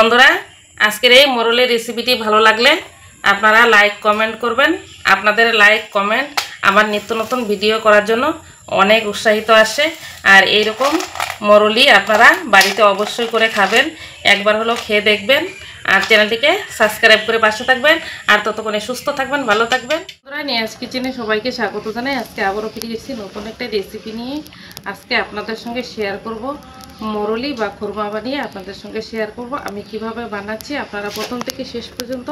বন্ধুরা, আজকের এই মোরলের রেসিপিটি ভালো লাগলে আপনারা লাইক কমেন্ট করবেন। আপনাদের লাইক কমেন্ট আমার নিত্য নতুন ভিডিও করার জন্য অনেক উৎসাহিত আসে। আর এইরকম মোরলি আপনারা বাড়িতে অবশ্যই করে খাবেন, একবার হলো খেয়ে দেখবেন। আর চ্যানেলটিকে সাবস্ক্রাইব করে পাশে থাকবেন। আর ততক্ষণে সুস্থ থাকবেন, ভালো থাকবেন। বন্ধুরা, নিয়াজ কিচেনে সবাইকে স্বাগত জানাই। আজকে আবারও ফিরে এসেছি নতুন একটা রেসিপি নিয়ে। আজকে আপনাদের সঙ্গে শেয়ার করব মোরলি বা খুরমা বানিয়ে আপনাদের সঙ্গে শেয়ার করব আমি কিভাবে বানাচ্ছি। আপনারা প্রথম থেকে শেষ পর্যন্ত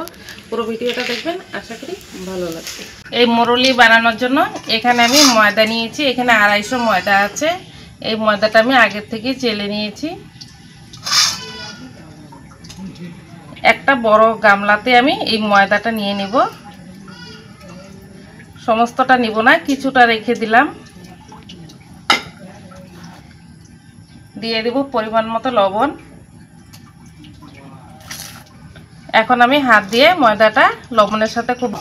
পুরো ভিডিওটা দেখবেন, আশা করি ভালো লাগবে। এই মোরলি বানানোর জন্য এখানে আমি ময়দা নিয়েছি। এখানে 250 ময়দা আছে। এই ময়দাটা আমি আগের থেকেই চেলে নিয়েছি। একটা বড় গামলাতে আমি এই ময়দাটা নিয়ে নেব। সমস্তটা নিব না, কিছুটা রেখে দিলাম। দিয়ে দেব পরিমাণ মতো লবণ। এখন আমি হাত দিয়ে ময়দাটা লবণের সাথে খুব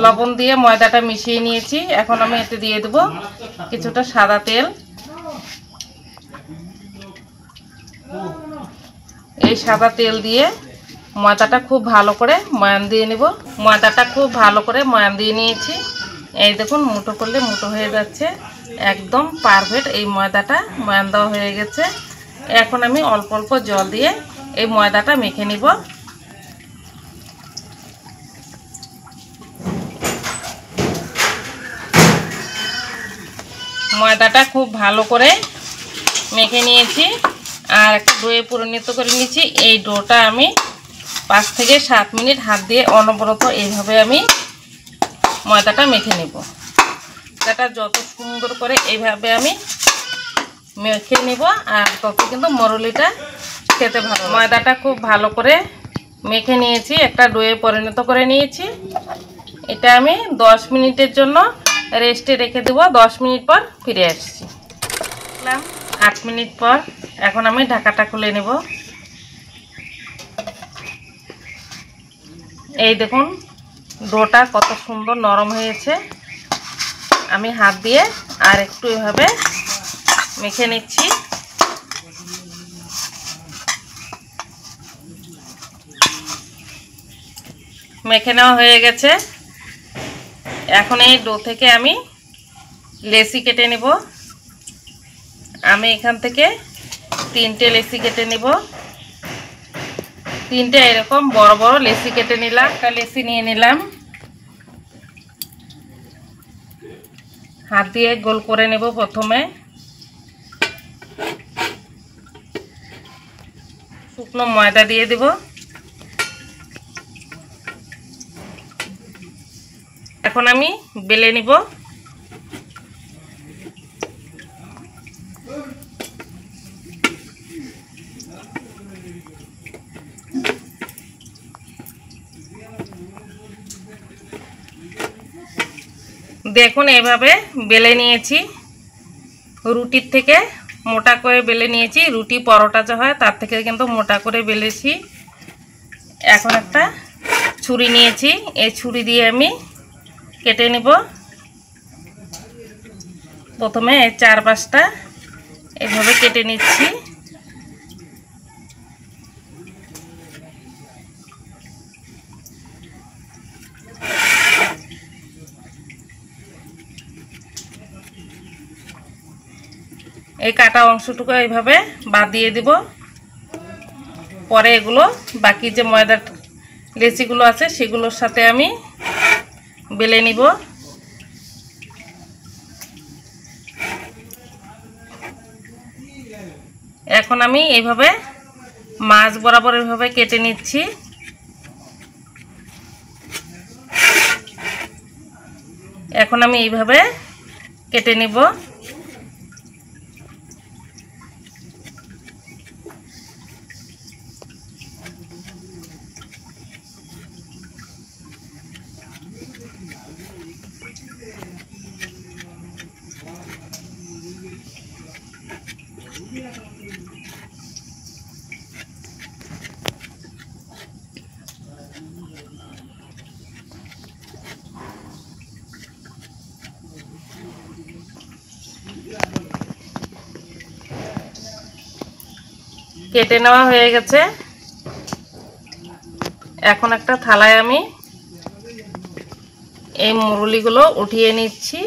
লবণ দিয়ে ময়দাটা মিশিয়ে নিয়েছি। এখন আমি এতে দিয়ে দেব কিছুটা সাদা তেল। এই সাদা তেল দিয়ে ময়দাটা খুব ভালো করে ময়ান দিয়ে নেব। ময়দাটা খুব ভালো করে ময়ান দিয়ে নিয়েছি। এই দেখুন, মুঠো করলে মুঠো হয়ে যাচ্ছে, একদম পারফেক্ট। এই ময়দাটা ময়ান দেওয়া হয়ে গেছে। এখন আমি অল্প অল্প জল দিয়ে এই ময়দাটা মেখে নিব। ময়দাটা খুব ভালো করে মেখে নিয়েছি আর একটা ডোয়ে পরিণত করে নিয়েছি। এই ডোটা আমি 5 থেকে 7 মিনিট হাত দিয়ে অনবরত এইভাবে আমি ময়দাটা মেখে নেব। এটা যত সুন্দর করে এইভাবে আমি মেখে নেব আর তত কিন্তু মোরলিটা খেতে ভালো। ময়দাটা খুব ভালো করে মেখে নিয়েছি, একটা ডোয়ে পরিণত করে নিয়েছি। এটা আমি 10 মিনিটের জন্য রেস্টে রেখে দেব। 10 মিনিট পর ফিরে আসছি। 8 মিনিট পর এখন আমি ঢাকাটা খুলে নেব। এই দেখুন, ডোটা কত সুন্দর নরম হয়েছে। আমি হাত দিয়ে আর একটু এভাবে মেখে নিচ্ছি। মেখে নেওয়া হয়ে গেছে। এখন এই ডো থেকে আমি লেচি কেটে নেব। আমি এখান থেকে 3টে লেচি কেটে নেব। 3টে এরকম বড় বড় লেচি কেটে নিলাম। একটা লেচি নিয়ে নিলাম, হাত দিয়ে গোল করে নেব। প্রথমে শুকনো ময়দা দিয়ে দেব। এখন আমি বেলে নিব। দেখুন, এভাবে বেলে নিয়েছি। রুটির থেকে মোটা করে বেলে নিয়েছি। রুটি পরোটা যা হয় তার থেকে কিন্তু মোটা করে বেলেছি। এখন একটা ছুরি নিয়েছি, এই ছুরি দিয়ে আমি কেটে নেব। প্রথমে 4-5টা এভাবে কেটে নিচ্ছি। এই কাটা অংশটুকু এইভাবে বাদ দিয়ে দিব। পরে এগুলো বাকি যে ময়দার লেচিগুলো আছে সেগুলোর সাথে আমি বেলে নিব। এখন আমি এইভাবে মাছ বরাবর এইভাবে কেটে নিচ্ছি। এখন আমি এইভাবে কেটে নিব। কেটে নেওয়া হয়ে গেছে। এখন একটা থালায় আমি এই মুরুলিগুলো উঠিয়ে নিচ্ছি।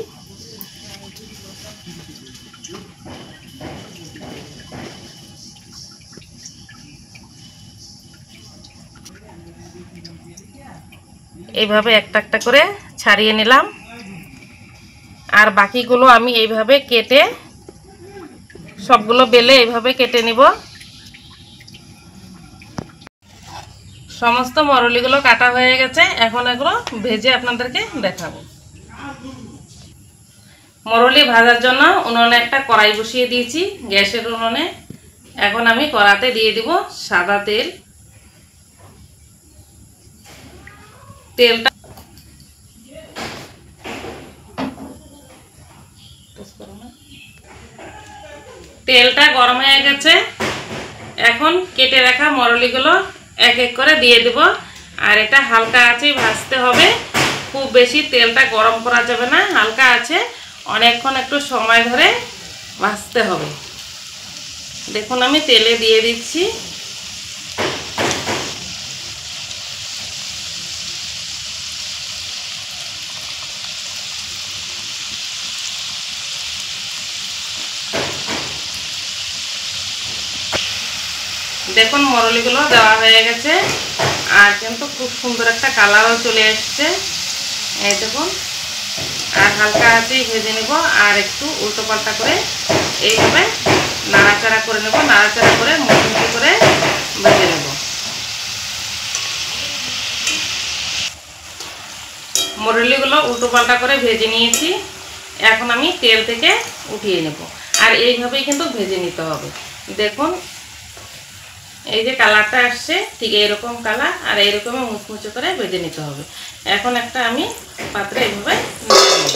এইভাবে একটা একটা করে ছাড়িয়ে নিলাম, আর বাকিগুলো আমি এইভাবে কেটে সবগুলো বেলে এইভাবে কেটে নিব। সমস্ত মরুলিগুলো কাটা হয়ে গেছে, এখন এগুলো ভেজে আপনাদেরকে দেখাবো। মরুলি ভাজার জন্য উনুনে একটা কড়াই বসিয়ে দিয়েছি, গ্যাসের উনুনে। এখন আমি কড়াতে দিয়ে দিব সাদা তেল। তেলটা গরম হয়ে গেছে, এখন কেটে রাখা মরুলিগুলো এক এক করে দিয়ে দেব। আর এটা হালকা আঁচে ভাজতে হবে, খুব বেশি তেলটা গরম করা যাবে না, হালকা আছে অনেকক্ষণ একটু সময় ধরে ভাজতে হবে। দেখুন আমি তেলে দিয়ে দিচ্ছি। দেখুন মরুলিগুলো দেওয়া হয়ে গেছে, আর কিন্তু খুব সুন্দর একটা কালারও চলে এসছে। এই দেখুন, আর হালকা আঁচেই ভেজে নেব, আর একটু উল্টো পাল্টা করে এইভাবে নাড়াচাড়া করে নেব, নাড়াচাড়া করে মুচমুচে করে ভেজে নেব। মরুলিগুলো উল্টো পাল্টা করে ভেজে নিয়েছি, এখন আমি তেল থেকে উঠিয়ে নেব। আর এইভাবেই কিন্তু ভেজে নিতে হবে। দেখুন এই যে কালারটা আসছে, ঠিক এইরকম কালার, আর এইরকমই মুচমুচে করে ভেজে নিতে হবে। এখন একটা আমি পাত্রে এইভাবে নিয়ে নেব,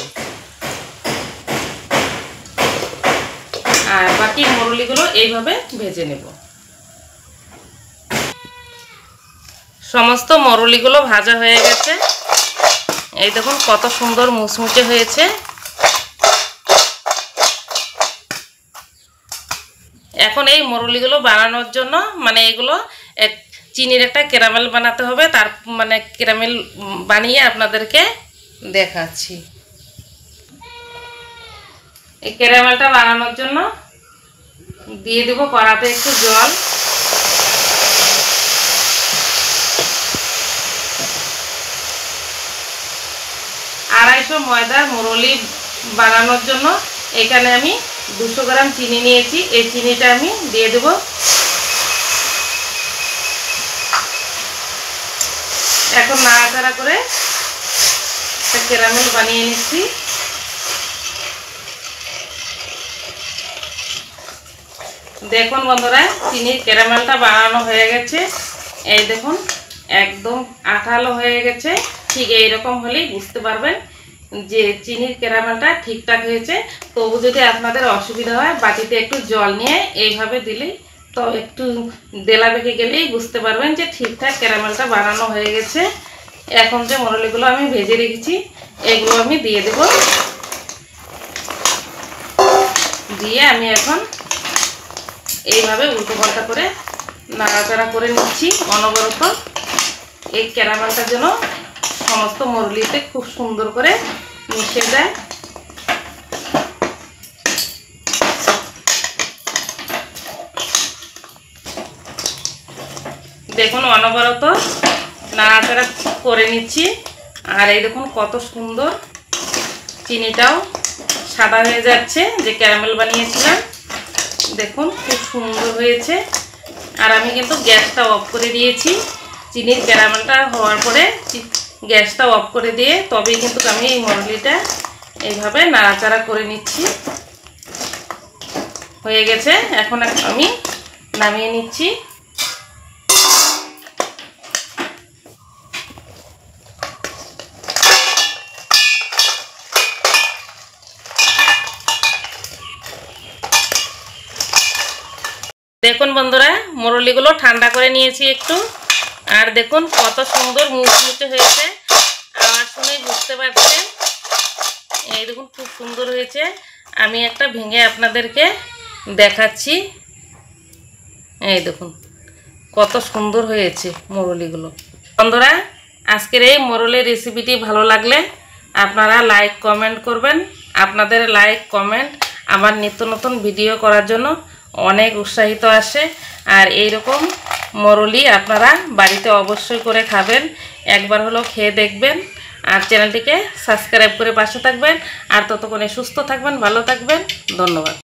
আর বাকি মরুলিগুলো এইভাবে ভেজে নেব। সমস্ত মরুলিগুলো ভাজা হয়ে গেছে, এই দেখুন কত সুন্দর মুচমুচে হয়েছে। এখন এই মরুলিগুলো বানানোর জন্য এগুলো চিনির একটা ক্যারামেল বানাতে হবে, তার ক্যারামেল বানিয়ে আপনাদেরকে দেখাচ্ছি। এই ক্যারামেলটা বানানোর জন্য দিয়ে দেব কড়াতে একটু জল। আড়াইশো ময়দার মুরুলি বানানোর জন্য এখানে আমি 200 গ্রাম চিনি নিয়েছি। এই চিনিটা আমি দিয়ে দেব। এখন নাড়াচাড়া করে একটা ক্যারামেল বানিয়ে নিচ্ছি। দেখুন বন্ধুরা, চিনির ক্যারামেলটা বানানো হয়ে গেছে। এই দেখুন একদম আঠালো হয়ে গেছে। ঠিক এইরকম হলেই বুঝতে পারবেন যে চিনির ক্যারামেলটা ঠিকঠাক হয়েছে। তবু যদি আপনাদের অসুবিধা হয়, বাটিতে একটু জল নিয়ে এইভাবে দিলেই, তো একটু দেলা বেঁকে গেলেই বুঝতে পারবেন যে ঠিকঠাক ক্যারামেলটা বানানো হয়ে গেছে। এখন যে মরুলিগুলো আমি ভেজে রেখেছি, এগুলো আমি দিয়ে দেব। দিয়ে আমি এখন এইভাবে উল্টো পাল্টা করে নাড়াচাড়া করে নিচ্ছি অনবরত। এই ক্যারামেলটা যেন সমস্ত মরুলিতে খুব সুন্দর করে মিশে যায়। দেখুন অনবরত নাড়াচাড়া করে নিচ্ছি। আর এই দেখুন কত সুন্দর চিনিটাও সাদা হয়ে যাচ্ছে, যে ক্যারামেল বানিয়েছিলাম। দেখুন খুব সুন্দর হয়েছে। আর আমি কিন্তু গ্যাসটা অফ করে দিয়েছি। চিনির ক্যারামেলটা হওয়ার পরে গ্যাসটা অফ করে দিয়ে তবেই কিন্তু আমি এই মরুলিটা এইভাবে নাড়াচাড়া করে নিচ্ছি। হয়ে গেছে, এখন আমি নামিয়ে নিচ্ছি। দেখুন বন্ধুরা, মরুলিগুলো ঠান্ডা করে নিয়েছি একটু। আর দেখুন কত সুন্দর মুচমুচে হয়েছে, আওয়াজ শুনেই বুঝতে পারছেন। এই দেখুন খুব সুন্দর হয়েছে। আমি একটা ভেঙে আপনাদেরকে দেখাচ্ছি। এই দেখুন কত সুন্দর হয়েছে মরুলিগুলো। বন্ধুরা, আজকের এই মোরলের রেসিপিটি ভালো লাগলে আপনারা লাইক কমেন্ট করবেন। আপনাদের লাইক কমেন্ট আমার নিত্য নতুন ভিডিও করার জন্য অনেক উৎসাহিত আসে। আর এই রকম মোরলি আপনারা বাড়িতে অবশ্যই করে খাবেন, একবার হলো খেয়ে দেখবেন। আর চ্যানেলটিকে সাবস্ক্রাইব করে পাশে থাকবেন। আর ততক্ষণে সুস্থ থাকবেন, ভালো থাকবেন। ধন্যবাদ।